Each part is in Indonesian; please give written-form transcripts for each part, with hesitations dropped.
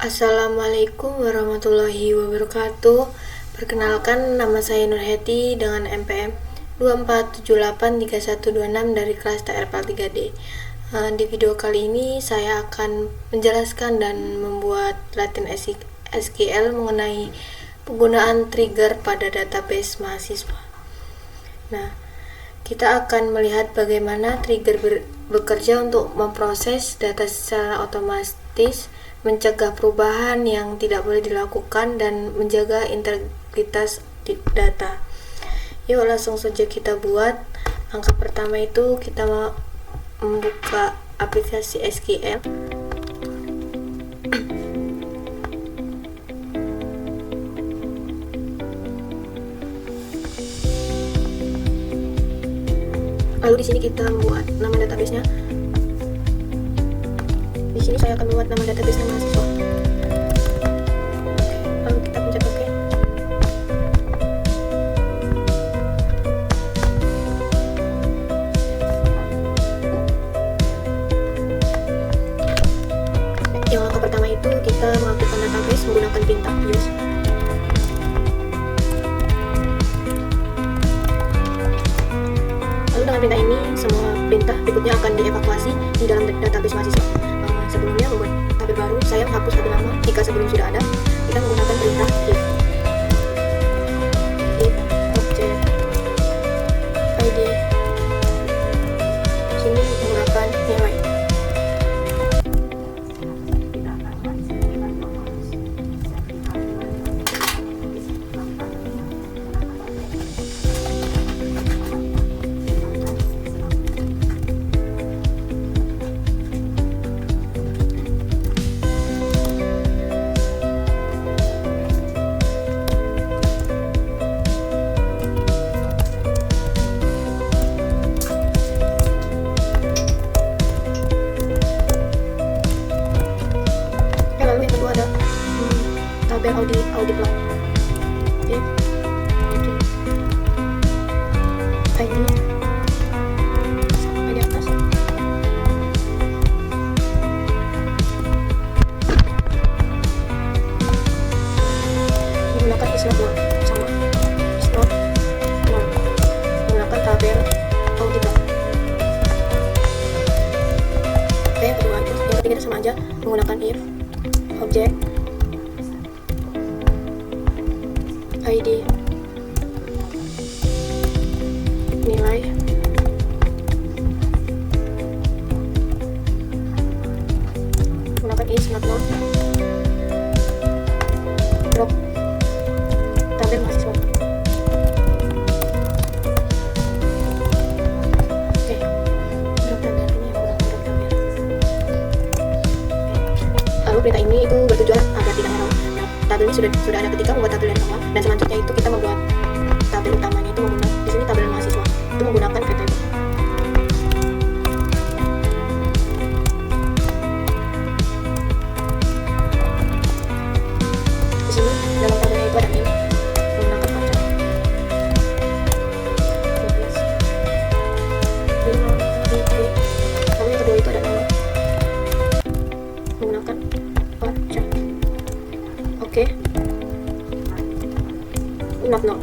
Assalamualaikum warahmatullahi wabarakatuh. Perkenalkan, nama saya Nurheti dengan NPM 24783126 dari kelas TRPL 3D. Di video kali ini saya akan menjelaskan dan membuat latihan SQL mengenai penggunaan trigger pada database mahasiswa. Nah, kita akan melihat bagaimana trigger bekerja untuk memproses data secara otomatis, mencegah perubahan yang tidak boleh dilakukan, dan menjaga integritas data. Yuk langsung saja kita buat. Langkah pertama itu kita membuka aplikasi SQL. Lalu di sini kita membuat nama database-nya. Di sini saya akan membuat nama database mahasiswa. Lalu kita pencet OK. Yang langkah pertama itu kita mengaktifkan database menggunakan perintah use. Lalu dengan perintah ini, semua perintah berikutnya akan dievakuasi di dalam database mahasiswa. Sebelumnya membuat tabel baru, saya menghapus tabel lama jika sebelum sudah ada. Kita menggunakan perintah if object id. Sini menggunakan nilai. Lalu yang kedua ada tabel audit log. If ID sampai di atas. Menggunakan is not null, sama is not null. Menggunakan tabel audit log. Oke, yang kedua itu, yang ketiga itu sama aja, menggunakan if object id nilai menggunakan is not null drop tabel mahasiswa. Oke, drop tabel ini menggunakan drop tabel. Lalu perintah ini itu bertujuan agar tidak error. Nah, tabel ini sudah ada ketika membuat tabel dari awal, dan selanjutnya itu kita membuat tabel utamanya itu menggunakan di sini tabel mahasiswa itu menggunakan VTable. Di sini dalam tabelnya itu ada name menggunakan voucher. Lalu yang kedua itu ada nama menggunakan voucher. Oke. Not null.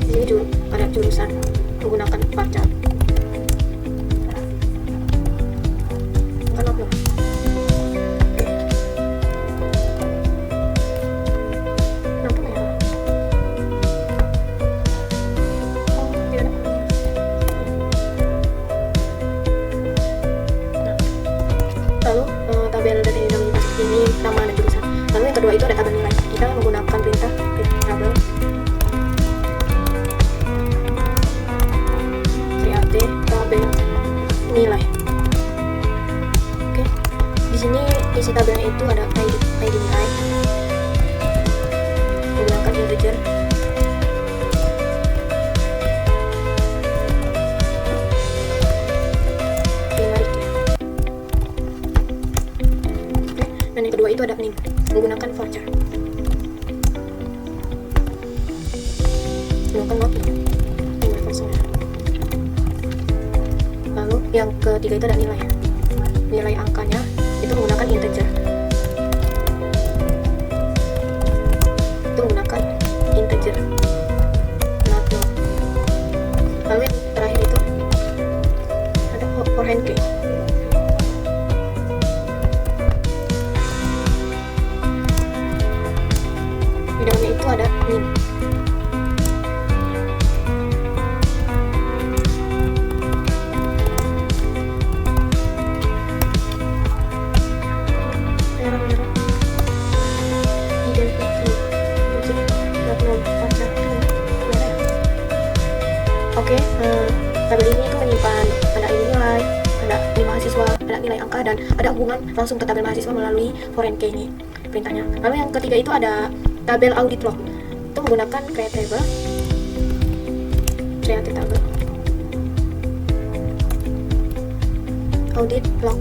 Di sini ada jurusan menggunakan voucher. Bukan not null. Oke. Kenapa merah? Oh, tidak ada. Lalu tabel data ini ini nama dan jurusan. Lalu yang kedua itu ada tabel nilai. Kita menggunakan perintah tabel create tabel nilai. Oke. Di sini isi tabelnya itu ada ID nilai menggunakan integer. Dan yang kedua itu ada name menggunakan voucher. Menggunakan not null. Lalu yang ketiga itu ada nilai. Nilai angkanya itu itu menggunakan integer. Not null. Lalu yang terakhir itu ada foreign key. Di dalamnya itu ada nim. Oke, tabel ini itu menyimpan ada nilai, ada nilai mahasiswa, ada nilai angka, dan ada hubungan langsung ke tabel mahasiswa melalui foreign key ini perintahnya. Lalu yang ketiga itu ada tabel audit log. Itu menggunakan create table. Audit log.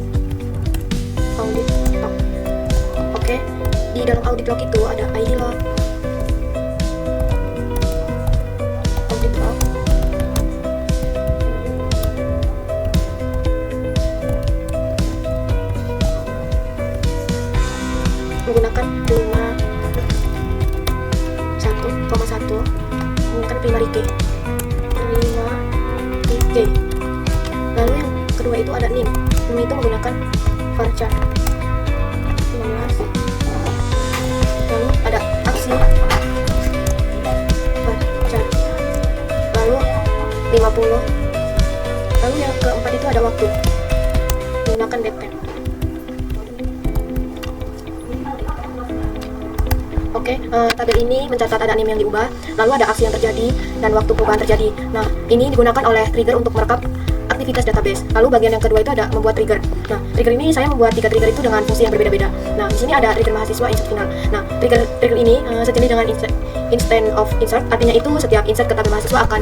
Oke, di dalam audit log itu ada ID log, audit log, menggunakan 1,1 menggunakan primary key. Lalu yang kedua itu ada nim itu menggunakan varchar 15. Lalu ada aksi varchar, lalu 50. Lalu yang keempat itu ada waktu menggunakan datetime. Oke, tabel ini mencatat ada nim yang diubah, lalu ada aksi yang terjadi dan waktu perubahan terjadi. Nah, ini digunakan oleh trigger untuk merekam aktivitas database. Lalu bagian yang kedua itu ada membuat trigger. Nah, trigger ini saya membuat 3 trigger itu dengan fungsi yang berbeda-beda. Nah, di sini ada trigger mahasiswa insert final. Nah, trigger ini sejenis dengan instead of insert, artinya itu setiap insert ke tabel mahasiswa akan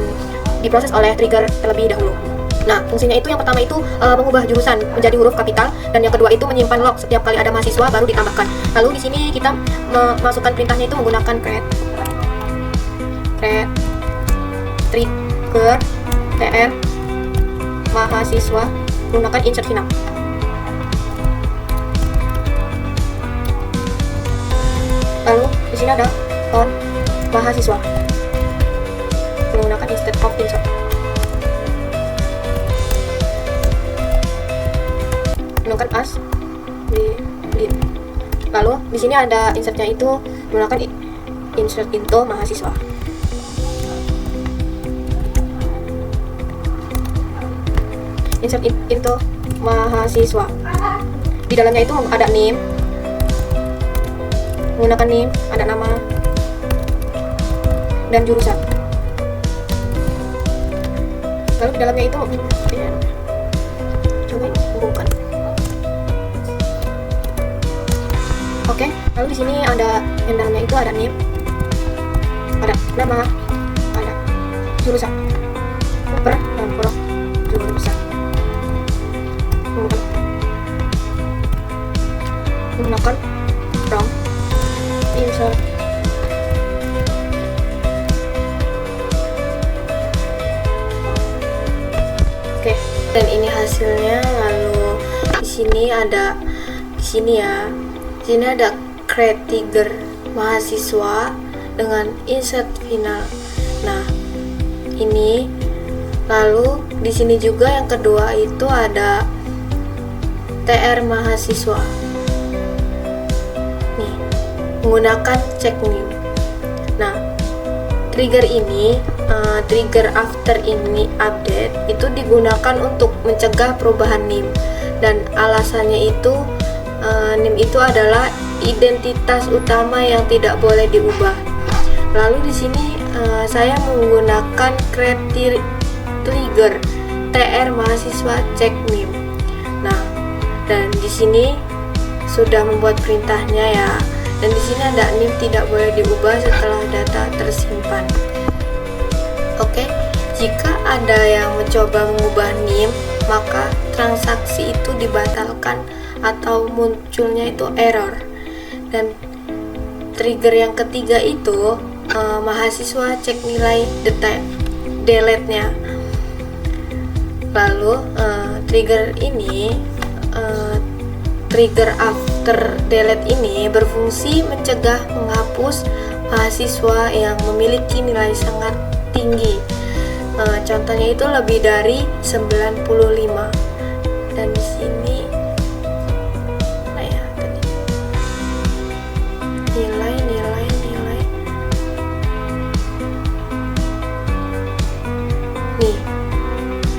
diproses oleh trigger terlebih dahulu. Nah, fungsinya itu yang pertama itu mengubah jurusan menjadi huruf kapital, dan yang kedua itu menyimpan log setiap kali ada mahasiswa baru ditambahkan. Lalu di sini kita memasukkan perintahnya itu menggunakan create trigger tr mahasiswa menggunakan insert final. Lalu di sini ada on mahasiswa menggunakan instead of insert. Menggunakan as delete. Lalu di sini ada insertnya itu menggunakan insert into mahasiswa. Insert into mahasiswa. Di dalamnya itu ada name, menggunakan name, ada nama dan jurusan. Lalu di dalamnya itu coba hubungkan. Oke, lalu di sini ada yang dalamnya itu ada name, ada nama, ada jurusan, per dan produk jurusan. Menggunakan from insert. Oke, dan ini hasilnya. Lalu di sini ada create trigger mahasiswa dengan insert final. Nah, ini lalu di sini juga yang kedua itu ada tr mahasiswa. Nih, menggunakan check name. Nah, trigger ini trigger after ini update itu digunakan untuk mencegah perubahan NIM, dan alasannya itu NIM itu adalah identitas utama yang tidak boleh diubah. Lalu di sini saya menggunakan create trigger tr mahasiswa check NIM. Nah, dan di sini sudah membuat perintahnya ya. Dan di sini ada NIM tidak boleh diubah setelah data tersimpan. Oke, jika ada yang mencoba mengubah NIM, maka transaksi itu dibatalkan atau munculnya itu error. Dan trigger yang ketiga itu mahasiswa cek nilai delete-nya. Lalu trigger ini trigger after delete ini berfungsi mencegah menghapus mahasiswa yang memiliki nilai sangat tinggi. Contohnya itu lebih dari 95. Dan di sini nilai nih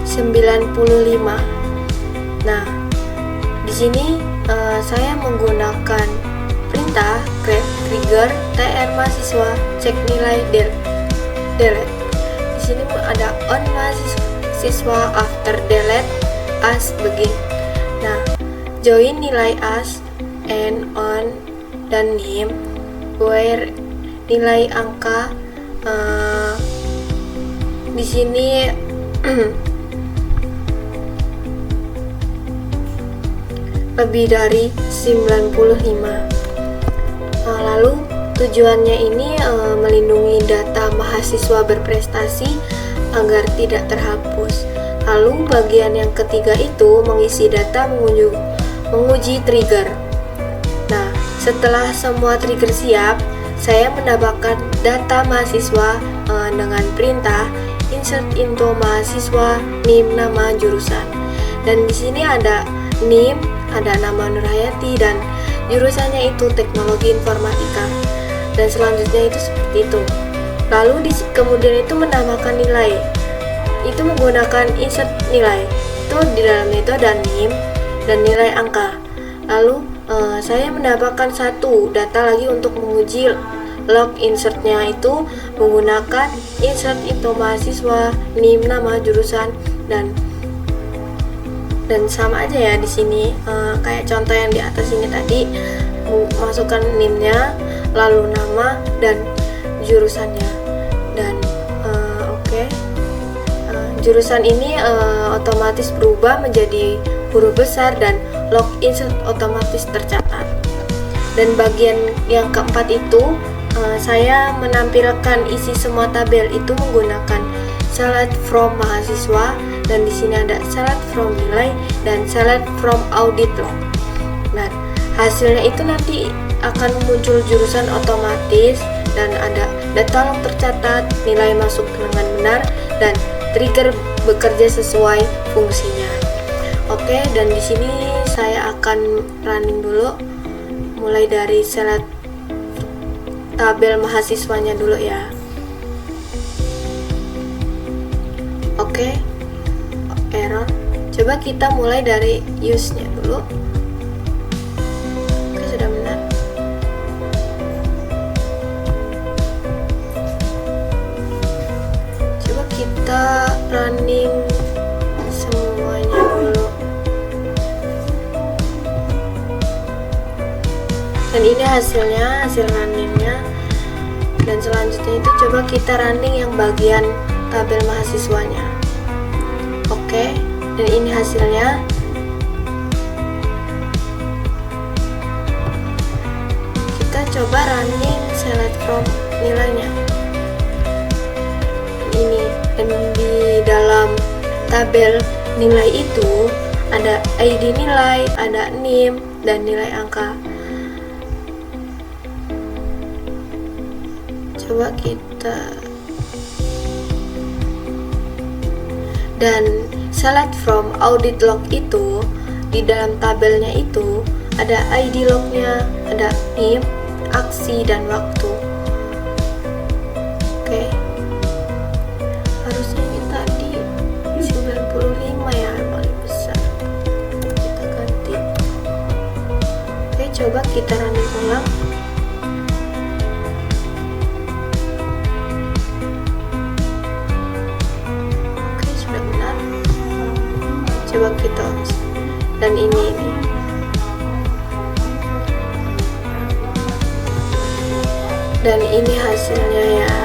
95. Nah, di sini saya menggunakan perintah create trigger tr mahasiswa cek nilai delete. Di sini ada on mahasiswa after delete as begin. Nah, join nilai as and on dan name where nilai angka di sini lebih dari 95. Lalu tujuannya ini melindungi data mahasiswa berprestasi agar tidak terhapus. Lalu bagian yang ketiga itu mengisi data menguji trigger. Nah, setelah semua trigger siap, saya menambahkan data mahasiswa dengan perintah insert into mahasiswa name nama jurusan. Dan di sini ada name, ada nama Nurhayati dan jurusannya itu teknologi informatika. Dan selanjutnya itu seperti itu. Lalu kemudian itu menambahkan nilai. Itu menggunakan insert nilai. Itu di dalamnya itu ada name dan nilai angka. Lalu saya menambahkan satu data lagi untuk menguji log insertnya itu menggunakan insert into mahasiswa name nama jurusan dan sama aja ya di sini kayak contoh yang di atas ini tadi, masukkan name-nya lalu nama dan jurusannya dan jurusan ini otomatis berubah menjadi huruf besar dan log insert otomatis tercatat. Dan bagian yang keempat itu saya menampilkan isi semua tabel itu menggunakan select from mahasiswa dan di sini ada select from nilai dan select from audit log. Nah, hasilnya itu nanti akan muncul jurusan otomatis dan ada data log tercatat, nilai masuk dengan benar dan trigger bekerja sesuai fungsinya. Oke, dan di sini saya akan running dulu mulai dari select tabel mahasiswanya dulu ya. Oke, error. Coba kita mulai dari use-nya dulu. Oke, sudah benar. Coba kita running semuanya dulu. Dan ini hasilnya, hasil runningnya. Dan selanjutnya itu coba kita running yang bagian tabel mahasiswanya. Oke, dan ini hasilnya. Kita coba running select from nilainya. Ini, dan di dalam tabel nilai itu ada ID nilai, ada name dan nilai angka. Coba kita dan select from audit log itu di dalam tabelnya itu ada ID lognya, ada name, aksi dan waktu. Oke, harusnya ini tadi 95 ya, yang paling besar. Kita ganti. Oke, coba kita running ulang. Coba kita dan ini dan ini hasilnya ya,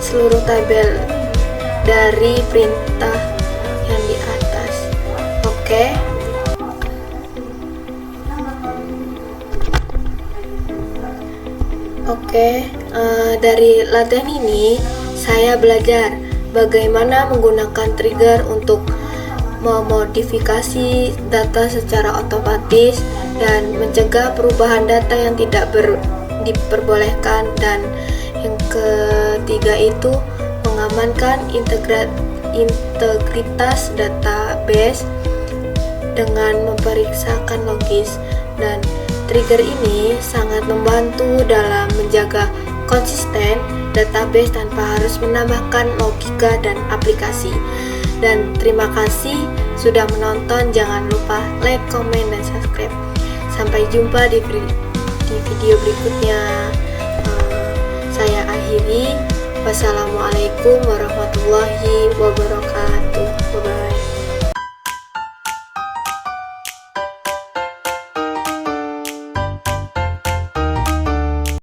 seluruh tabel dari perintah yang di atas. Oke, dari latihan ini saya belajar bagaimana menggunakan trigger untuk memodifikasi data secara otomatis, dan mencegah perubahan data yang tidak diperbolehkan. Dan yang ketiga itu mengamankan integritas database dengan memeriksakan logis. Dan trigger ini sangat membantu dalam menjaga konsisten database tanpa harus menambahkan logika dan aplikasi. Dan terima kasih sudah menonton. Jangan lupa like, comment, dan subscribe. Sampai jumpa di video berikutnya. Saya akhiri. Wassalamualaikum warahmatullahi wabarakatuh.